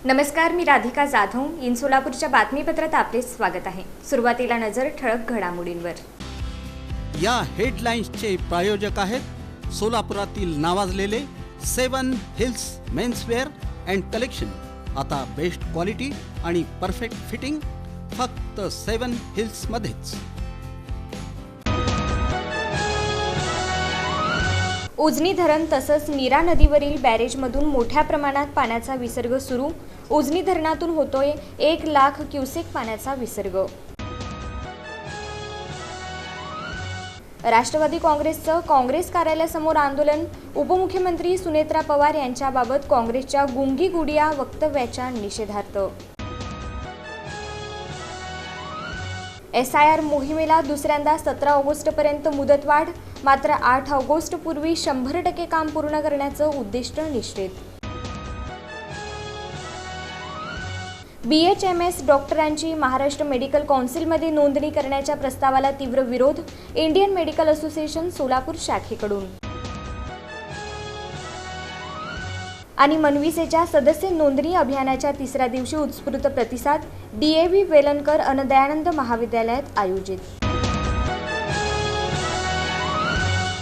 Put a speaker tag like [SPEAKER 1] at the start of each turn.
[SPEAKER 1] नमस्कार, मी राधिका जाधव. इन सोलापूरच्या बातमीपत्रात आपले स्वागत आहे. सुरुवातीला नजर ठळक घडामोडींवर.
[SPEAKER 2] या हेडलाईन्सचे प्रायोजक आहेत सोलापुरातील नावाजलेले 7 हिल्स मेन्सवेअर अँड कलेक्शन. आता बेस्ट क्वालिटी आणि परफेक्ट फिटिंग फक्त 7 हिल्स मध्येच.
[SPEAKER 1] उजनी धरण तसंच नीरा नदीवरील बॅरेजमधून मोठ्या प्रमाणात पाण्याचा विसर्ग सुरू. उजनी धरणातून होतोय 1 लाख क्युसेक पाण्याचा विसर्ग. राष्ट्रवादी काँग्रेसचं काँग्रेस कार्यालयासमोर आंदोलन. उपमुख्यमंत्री सुनेत्रा पवार यांच्याबाबत काँग्रेसच्या गुंगी गुडिया वक्तव्याच्या निषेधार्थ. SIR मोहिमेला दुसऱ्यांदा 17 ऑगस्टपर्यंत मुदतवाढ. मात्र 8 ऑगस्टपूर्वी 100% काम पूर्ण करण्याचं उद्दिष्ट निश्चित. BHMS डॉक्टरांची महाराष्ट्र मेडिकल काउन्सिलमध्ये नोंदणी करण्याच्या प्रस्तावाला तीव्र विरोध. इंडियन मेडिकल असोसिएशन सोलापूर शाखेकडून. आणि मनविसेच्या सदस्य नोंदणी अभियानाच्या तिसऱ्या दिवशी उत्स्फूर्त प्रतिसाद. DAV वेलणकर अन दयानंद महाविद्यालयात आयोजित.